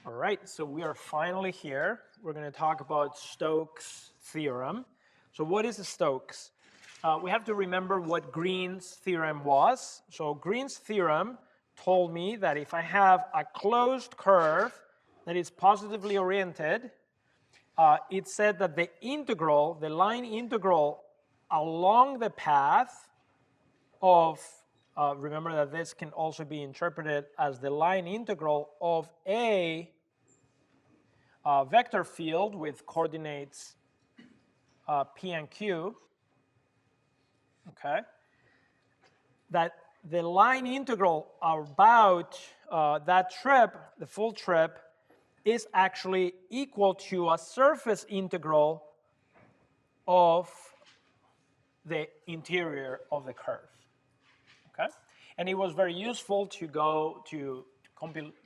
All right, so we are finally here. We're going to talk about Stokes theorem. So what is Stokes? We have to remember what Green's theorem was. So Green's theorem told me that if I have a closed curve that is positively oriented, it said that the integral, the line integral along the path of, remember that this can also be interpreted as the line integral of a vector field with coordinates p and q, okay, that the line integral about that trip, the full trip, is actually equal to a surface integral of the interior of the curve, okay? And it was very useful to go to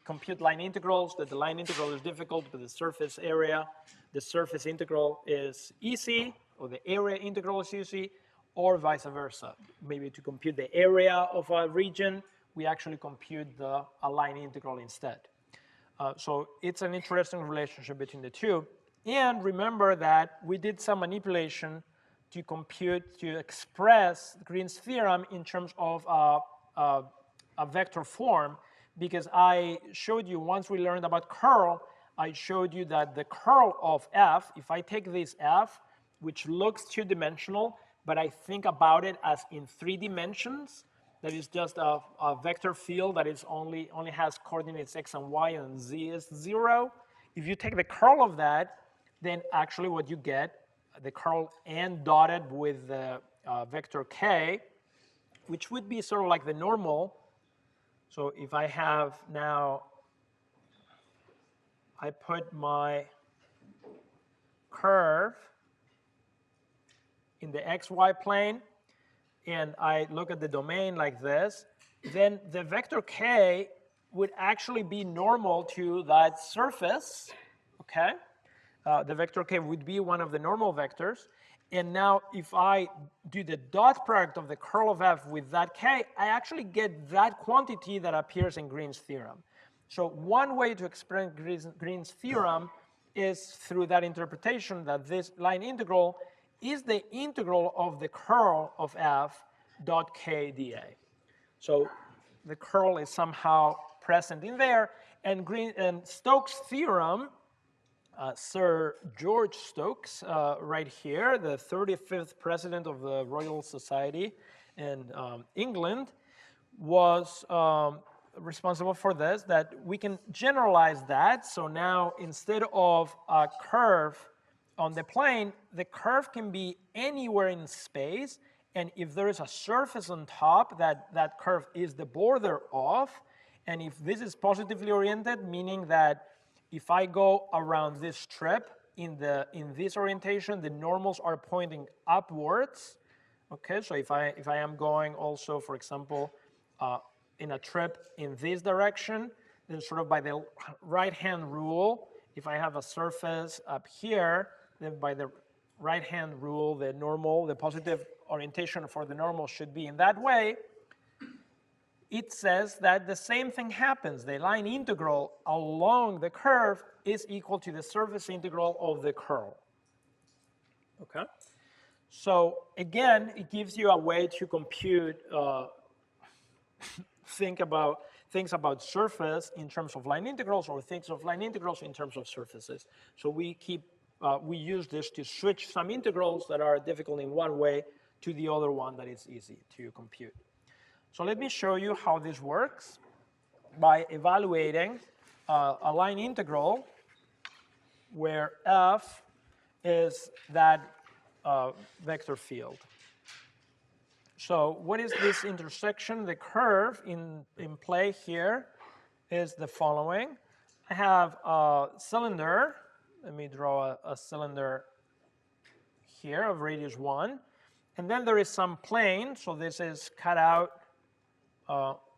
compute line integrals, that the line integral is difficult, but the surface area, the surface integral is easy, or the area integral is easy, or vice versa. Maybe to compute the area of a region, we actually compute the line integral instead. So it's an interesting relationship between the two. And remember that we did some manipulation to compute, to express Green's theorem in terms of a vector form, because I showed you, once we learned about curl, I showed you that the curl of f, if I take this f, which looks two-dimensional, but I think about it as in 3 dimensions, that is just a vector field that is only has coordinates x and y, and z is 0. If you take the curl of that, then actually what you get, the curl n dotted with the vector k, which would be sort of like the normal. So if I have now, I put my curve in the xy plane, and I look at the domain like this, then the vector k would actually be normal to that surface, okay? The vector k would be one of the normal vectors. And now if I do the dot product of the curl of f with that k, I actually get that quantity that appears in Green's theorem. So one way to explain Green's theorem is through that interpretation that this line integral is the integral of the curl of f dot k dA. So the curl is somehow present in there, and Stokes' theorem, Sir George Stokes, right here, the 35th president of the Royal Society in England, was responsible for this, that we can generalize that. So now instead of a curve on the plane, the curve can be anywhere in space, and if there is a surface on top, that curve is the border of, and if this is positively oriented, meaning that if I go around this strip in this orientation, the normals are pointing upwards. Okay, so if I am going also, for example, in a trip in this direction, then sort of by the right-hand rule, if I have a surface up here, then by the right-hand rule, the normal, the positive orientation for the normal should be in that way. It says that the same thing happens. The line integral along the curve is equal to the surface integral of the curl. Okay? So again, it gives you a way to compute, things about surface in terms of line integrals, or things of line integrals in terms of surfaces. So we use this to switch some integrals that are difficult in one way to the other one that is easy to compute. So let me show you how this works by evaluating a line integral where f is that vector field. So what is this intersection? The curve in play here is the following. I have a cylinder. Let me draw a cylinder here of radius 1. And then there is some plane. So this is cut out.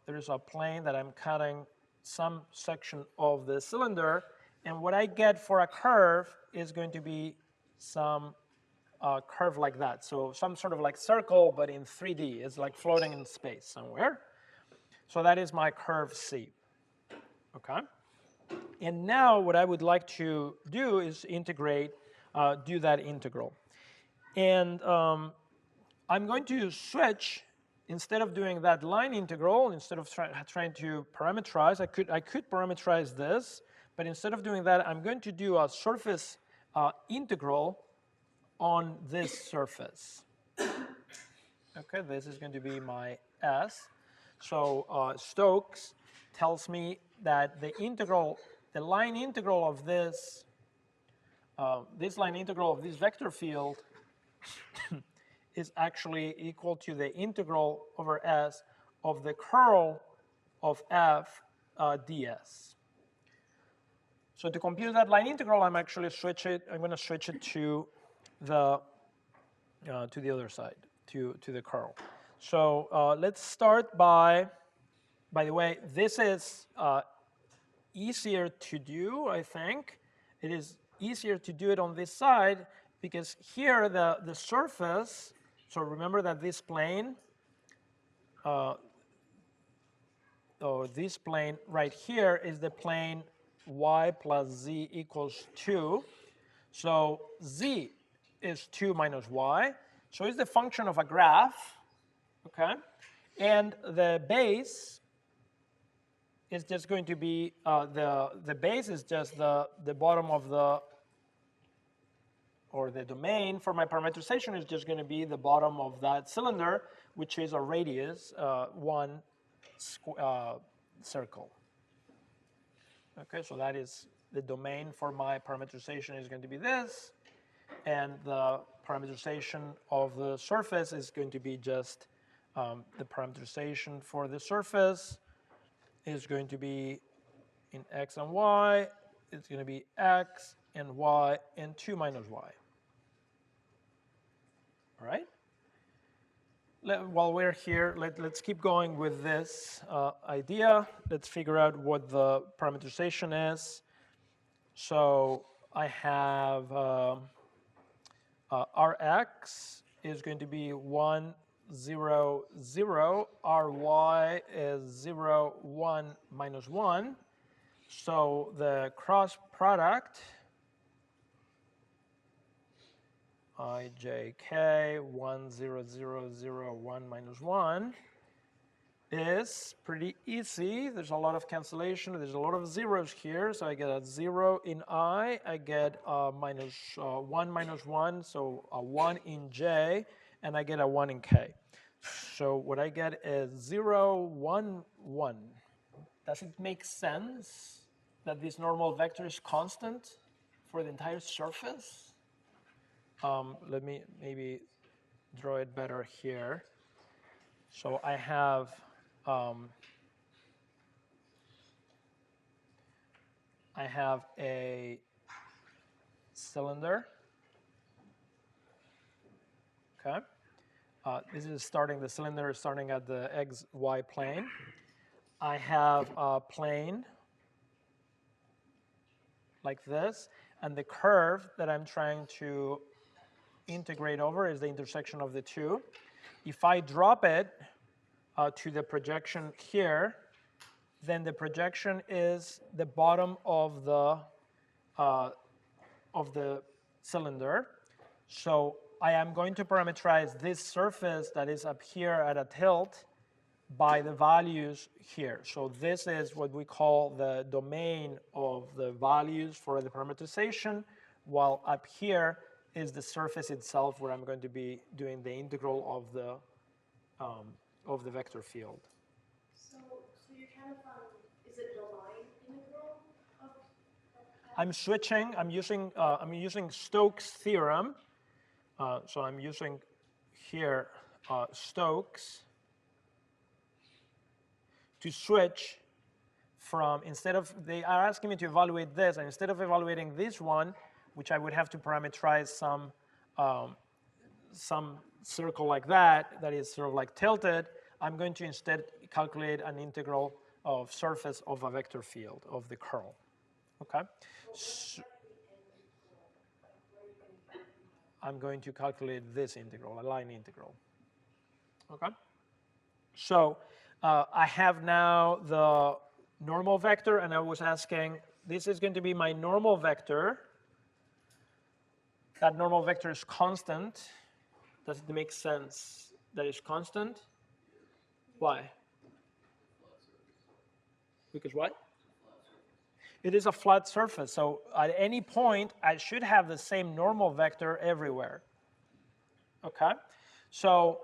There is a plane that I'm cutting some section of the cylinder, and what I get for a curve is going to be some curve like that. So some sort of like circle, but in 3D. It's like floating in space somewhere. So that is my curve C. Okay? And now what I would like to do is integrate, do that integral. And I'm going to switch, instead of doing that line integral, instead of trying to parameterize, I could parameterize this, but instead of doing that, I'm going to do a surface integral on this surface. Okay, this is going to be my S. So Stokes tells me that the line integral of this line integral of this vector field is actually equal to the integral over S of the curl of F ds. So to compute that line integral, I'm going to switch it to the other side, to the curl. So let's start by the way, this is easier to do, I think. It is easier to do it on this side because here the surface, so remember that this plane, this plane right here is the plane y plus z equals 2. So z is 2 minus y. So it's the function of a graph, okay? And the base is just going to be, the base is just the bottom of the domain for my parameterization is just going to be the bottom of that cylinder, which is a radius, 1 circle. Okay, so that is the domain for my parameterization is going to be this, and the parameterization of the surface is going to be just the parameterization for the surface is going to be in x and y, it's going to be x and y and 2 minus y. All right? While we're here, let's keep going with this idea. Let's figure out what the parameterization is. So I have Rx is going to be 1, 0, 0. Ry is 0, 1, minus 1. So the cross product, ijk 1, 0, 0, 0, 1, minus 1, is pretty easy. There's a lot of cancellation. There's a lot of zeros here. So I get a 0 in I. I get minus 1 minus 1, so a 1 in j. And I get a 1 in k. So what I get is 0, 1, 1. Does it make sense that this normal vector is constant for the entire surface? Let me maybe draw it better here. So I have a cylinder. Okay. This is the cylinder is starting at the xy plane. I have a plane like this, and the curve that I'm trying to integrate over is the intersection of the two. If I drop it to the projection here, then the projection is the bottom of the cylinder. So I am going to parameterize this surface that is up here at a tilt by the values here. So this is what we call the domain of the values for the parameterization, while up here is the surface itself where I'm going to be doing the integral of the vector field. So you're kind of, is it the line integral of I'm switching, I'm using Stokes theorem. So I'm using here Stokes to switch from, they are asking me to evaluate this, and instead of evaluating this one, which I would have to parameterize some circle like that is sort of like tilted, I'm going to instead calculate an integral of surface of a vector field of the curl. Okay? So I'm going to calculate this integral, a line integral. Okay? So I have now the normal vector, and I was asking this is going to be my normal vector. That normal vector is constant. Does it make sense that it's constant? Why? Because what? It is a flat surface, so at any point, I should have the same normal vector everywhere. Okay? So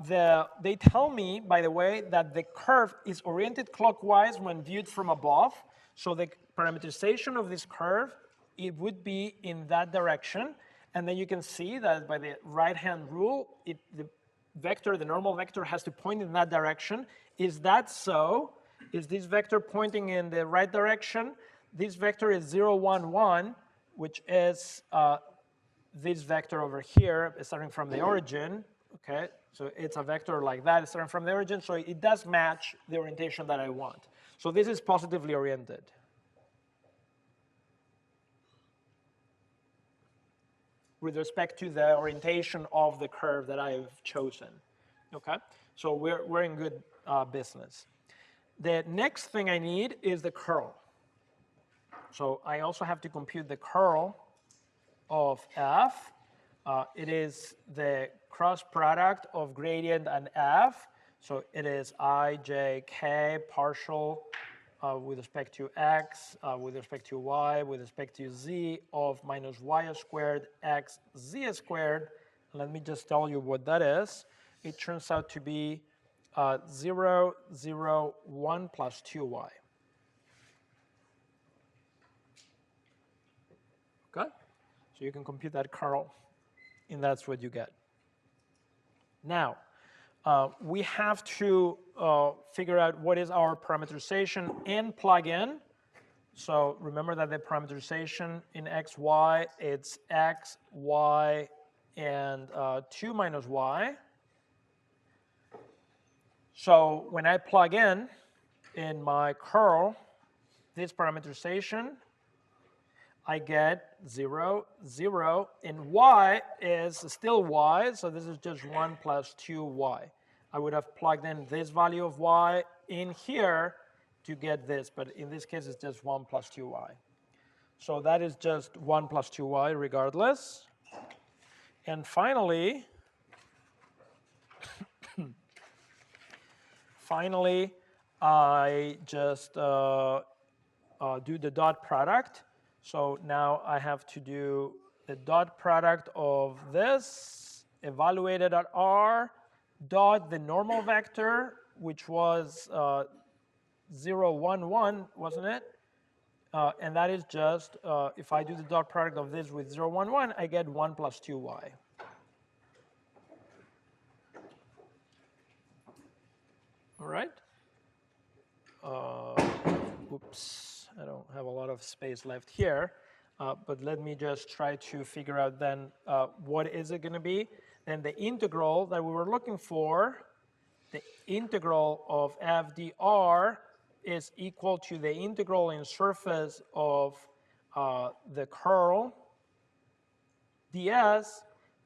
they tell me, by the way, that the curve is oriented clockwise when viewed from above. So the parameterization of this curve, it would be in that direction. And then you can see that by the right-hand rule, the vector, the normal vector, has to point in that direction. Is that so? Is this vector pointing in the right direction? This vector is 0, 1, 1, which is this vector over here, starting from the origin. Okay, so it's a vector like that, starting from the origin, so it does match the orientation that I want. So this is positively oriented. With respect to the orientation of the curve that I have chosen. Okay, so we're in good business. The next thing I need is the curl. So I also have to compute the curl of f. It is the cross product of gradient and f. So it is I, j, k partial with respect to x, with respect to y, with respect to z of minus y squared x z squared. Let me just tell you what that is. It turns out to be 0, 0, 1 plus 2y. Okay? So you can compute that curl, and that's what you get. Now, we have to figure out what is our parameterization and plug in. So remember that the parameterization in x, y, it's x, y, and 2 minus y. So when I plug in my curl, this parameterization, I get 0, 0, and y is still y, so this is just 1 plus 2y. I would have plugged in this value of y in here to get this, but in this case it's just 1 plus 2y. So that is just 1 plus 2y regardless. And finally, I just do the dot product. So now I have to do the dot product of this evaluated at r dot the normal vector, which was 0, 1, 1, wasn't it? And that is just, if I do the dot product of this with 0, 1, 1, I get 1 plus 2y. All right? Oops, I don't have a lot of space left here. But let me just try to figure out then what is it going to be. Then the integral that we were looking for, the integral of f dr is equal to the integral in surface of the curl ds,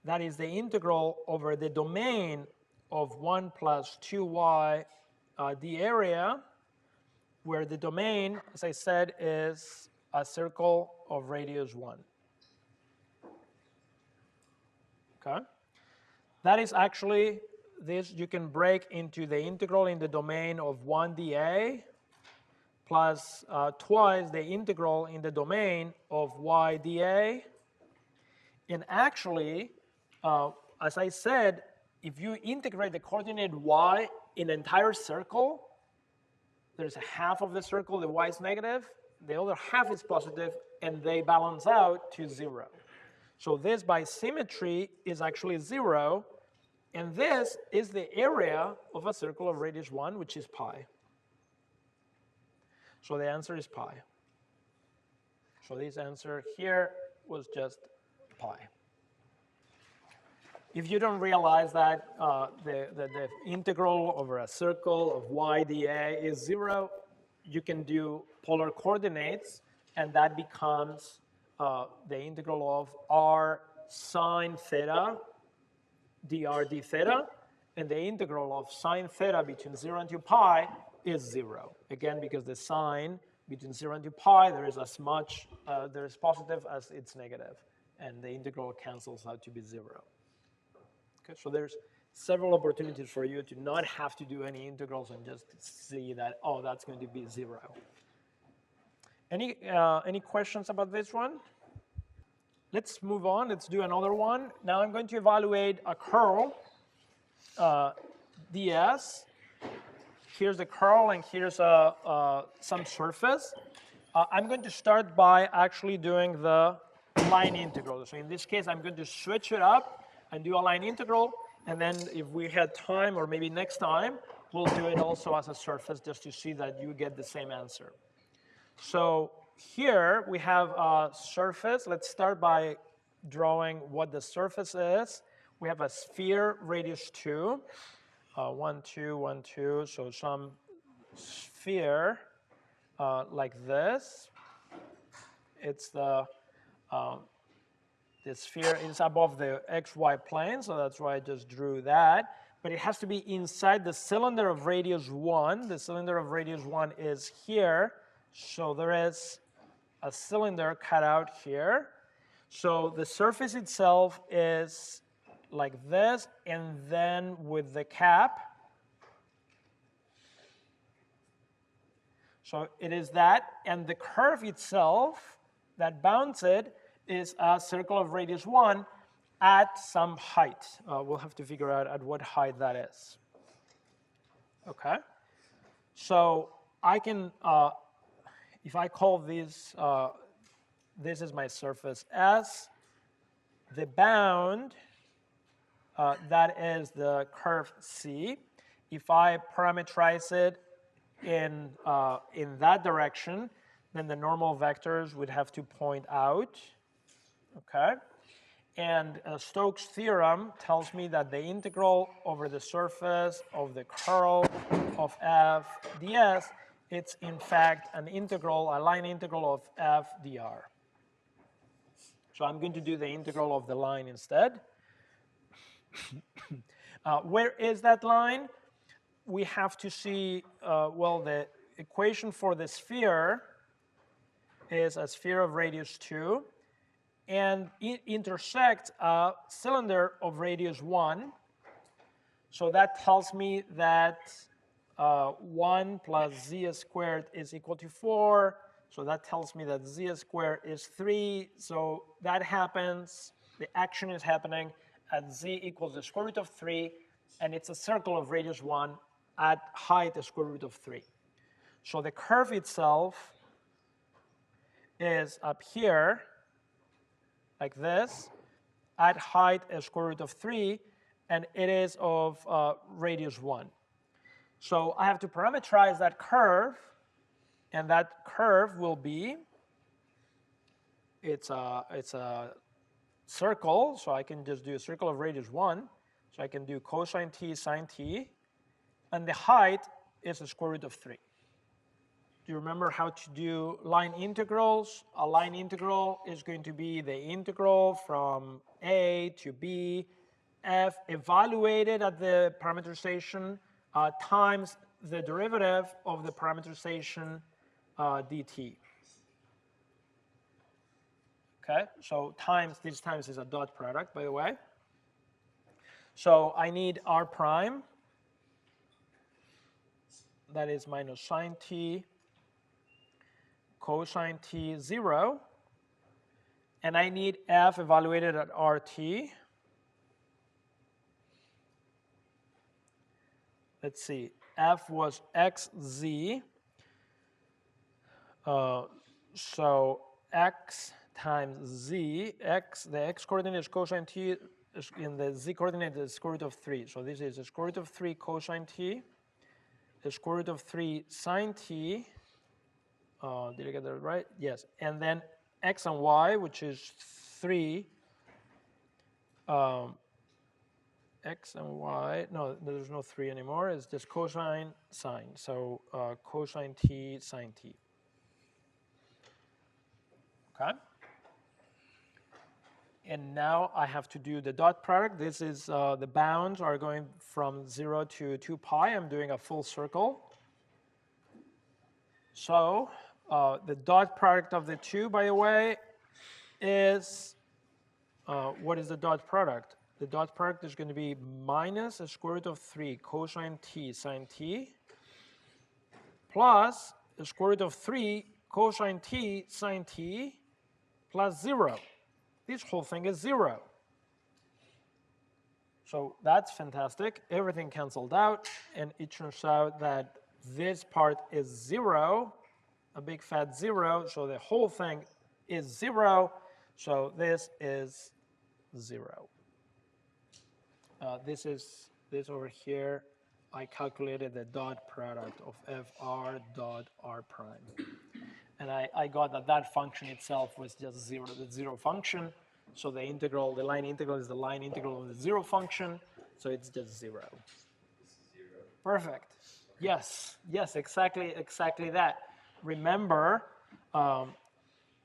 that is the integral over the domain of 1 plus 2y d area, where the domain, as I said, is a circle of radius 1. Okay? That is actually, this you can break into the integral in the domain of 1 dA plus twice the integral in the domain of y dA. And actually, as I said, if you integrate the coordinate y in an entire circle, there's a half of the circle, the y is negative, the other half is positive, and they balance out to 0. So this by symmetry is actually 0, and this is the area of a circle of radius 1, which is pi. So the answer is pi. So this answer here was just pi. If you don't realize that the integral over a circle of y dA is 0, you can do polar coordinates, and that becomes the integral of r sine theta dr d theta, and the integral of sine theta between 0 and 2 pi is 0. Again, because the sine between 0 and 2 pi, there is as much, there is positive as it's negative, and the integral cancels out to be 0. Okay, so there's several opportunities for you to not have to do any integrals and just see that, oh, that's going to be 0. Any questions about this one? Let's move on. Let's do another one. Now I'm going to evaluate a curl, ds. Here's the curl, and here's some surface. I'm going to start by actually doing the line integral. So in this case, I'm going to switch it up and do a line integral. And then if we had time, or maybe next time, we'll do it also as a surface just to see that you get the same answer. So here we have a surface. Let's start by drawing what the surface is. We have a sphere radius 2, 1, 2, 1, 2. So some sphere like this. It's the sphere is above the xy plane, so that's why I just drew that. But it has to be inside the cylinder of radius 1. The cylinder of radius 1 is here. So there is a cylinder cut out here. So the surface itself is like this, and then with the cap. So it is that, and the curve itself that bounds it is a circle of radius 1 at some height. We'll have to figure out at what height that is. Okay? So I can, if I call this, this is my surface S, the bound, that is the curve C. If I parameterize it in that direction, then the normal vectors would have to point out, okay? And Stokes' theorem tells me that the integral over the surface of the curl of f ds, it's in fact an integral, a line integral of f dr. So I'm going to do the integral of the line instead. Where is that line? We have to see, well, the equation for the sphere is a sphere of radius 2, and it intersects a cylinder of radius 1. So that tells me that 1 plus z squared is equal to 4. So that tells me that z squared is 3. So that happens, the action is happening at z equals the square root of 3, and it's a circle of radius 1 at height the square root of 3. So the curve itself is up here, like this, at height a square root of 3, and it is of radius 1. So I have to parameterize that curve, and that curve will be, it's a circle, so I can just do a circle of radius 1. So I can do cosine t sine t, and the height is the square root of 3. Do you remember how to do line integrals? A line integral is going to be the integral from a to b, f evaluated at the parameterization times the derivative of the parameterization dt. Okay, so times, this times is a dot product, by the way. So I need r prime, that is minus sine t cosine t 0, and I need f evaluated at RT. Let's see, f was xz, so x times z, the x coordinate is cosine t, in the z coordinate is square root of 3. So this is the square root of 3 cosine t, the square root of 3 sine t. Did I get that right? Yes. And then x and y, which is 3. X and y, no, there's no 3 anymore. It's just cosine sine. So cosine t sine t. Okay? And now I have to do the dot product. This is the bounds are going from 0 to 2 pi. I'm doing a full circle. So The dot product of the two, by the way, is, what is the dot product? The dot product is going to be minus the square root of 3 cosine t sine t plus the square root of 3 cosine t sine t plus 0. This whole thing is 0. So that's fantastic. Everything canceled out, and it turns out that this part is 0, a big fat 0, so the whole thing is 0, so this is 0. This over here, I calculated the dot product of fr dot r prime. And I got that that function itself was just 0, the 0 function. So the integral, the line integral is the line integral of the 0 function. So it's just 0. Perfect. Yes, yes, exactly that. Remember,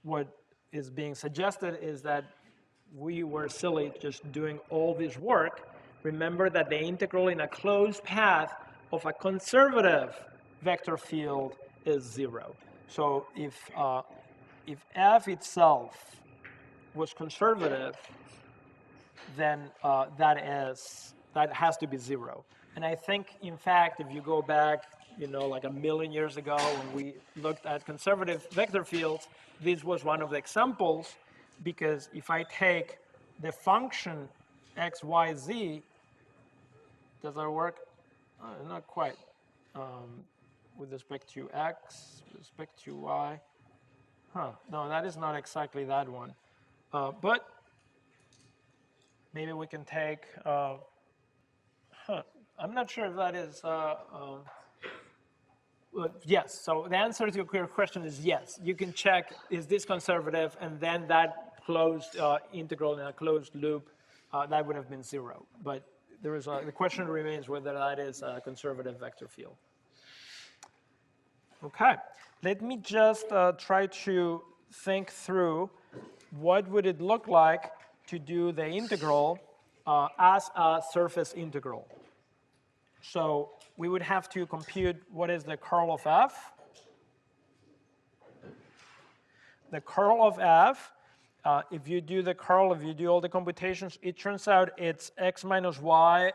what is being suggested is that we were silly just doing all this work. Remember that the integral in a closed path of a conservative vector field is 0. So if f itself was conservative, then that has to be 0. And I think, in fact, if you go back, like a million years ago when we looked at conservative vector fields, this was one of the examples, because if I take the function x, y, z, does that work? Not quite. With respect to x, with respect to y. No, that is not exactly that one. But maybe we can take, I'm not sure if that is, yes, so the answer to your question is yes. You can check, is this conservative, and then that closed integral in a closed loop, that would have been 0. But there is the question remains whether that is a conservative vector field. Okay, let me just try to think through what would it look like to do the integral as a surface integral. So we would have to compute what is the curl of f. The curl of f, if you do the curl, if you do all the computations, it turns out it's x minus y,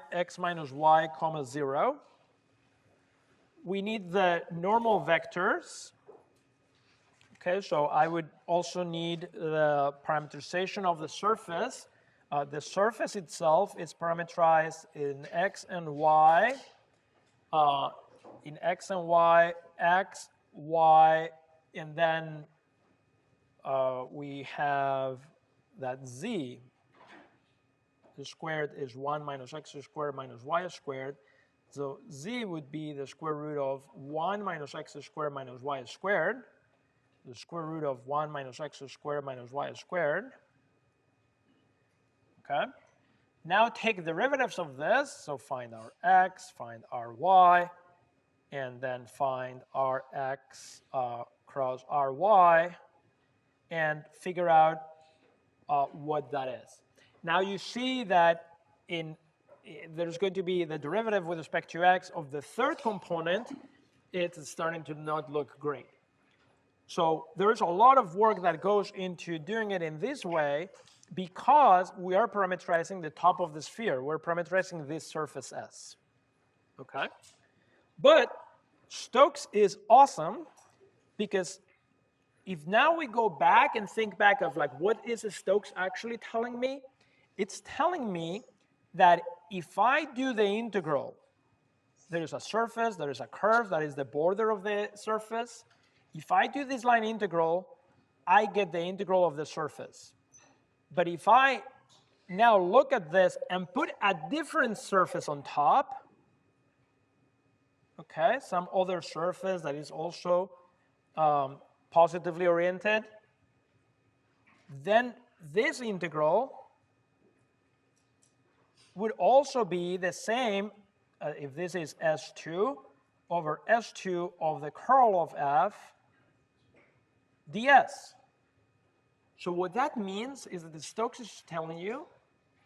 comma 0. We need the normal vectors. Okay, so I would also need the parameterization of the surface. The surface itself is parameterized in x and y, x, y, and then we have that z. The squared is 1 minus x squared minus y squared. So z would be the square root of 1 minus x squared minus y squared, the square root of 1 minus x squared minus y squared. Okay. Now take derivatives of this. So find our x, find our y, and then find our x cross our y, and figure out what that is. Now you see that there's going to be the derivative with respect to x of the third component. It's starting to not look great. So there's a lot of work that goes into doing it in this way, because we are parameterizing the top of the sphere. We're parameterizing this surface S. Okay? But Stokes is awesome, because if now we go back and think back of like, what is Stokes actually telling me? It's telling me that if I do the integral, there is a surface, there is a curve, that is the border of the surface. If I do this line integral, I get the integral of the surface. But if I now look at this and put a different surface on top, okay, some other surface that is also positively oriented, then this integral would also be the same, if this is S2, over S2 of the curl of f ds. So what that means is that the Stokes is telling you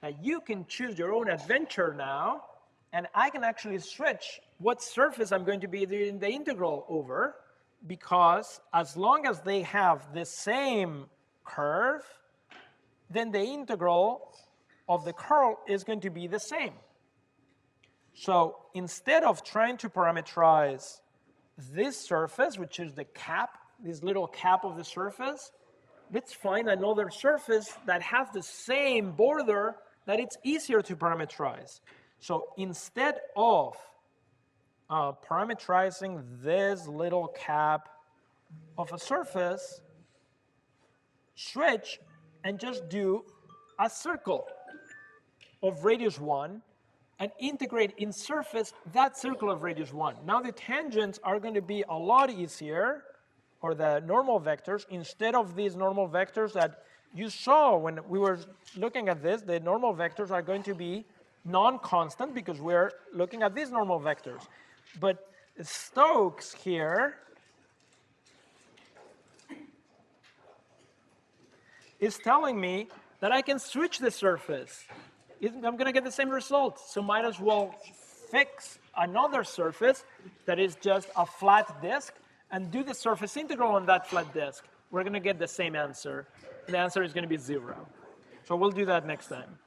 that you can choose your own adventure now, and I can actually switch what surface I'm going to be doing the integral over. because as long as they have the same curve, then the integral of the curl is going to be the same. So instead of trying to parameterize this surface, which is the cap, this little cap of the surface, let's find another surface that has the same border that it's easier to parameterize. So instead of parameterizing this little cap of a surface, switch and just do a circle of radius 1 and integrate in surface that circle of radius 1. Now the tangents are going to be a lot easier, or the normal vectors, instead of these normal vectors that you saw when we were looking at this. The normal vectors are going to be non-constant because we're looking at these normal vectors. But Stokes here is telling me that I can switch the surface. I'm going to get the same result, so might as well fix another surface that is just a flat disk and do the surface integral on that flat disk. We're going to get the same answer. The answer is going to be 0. So we'll do that next time.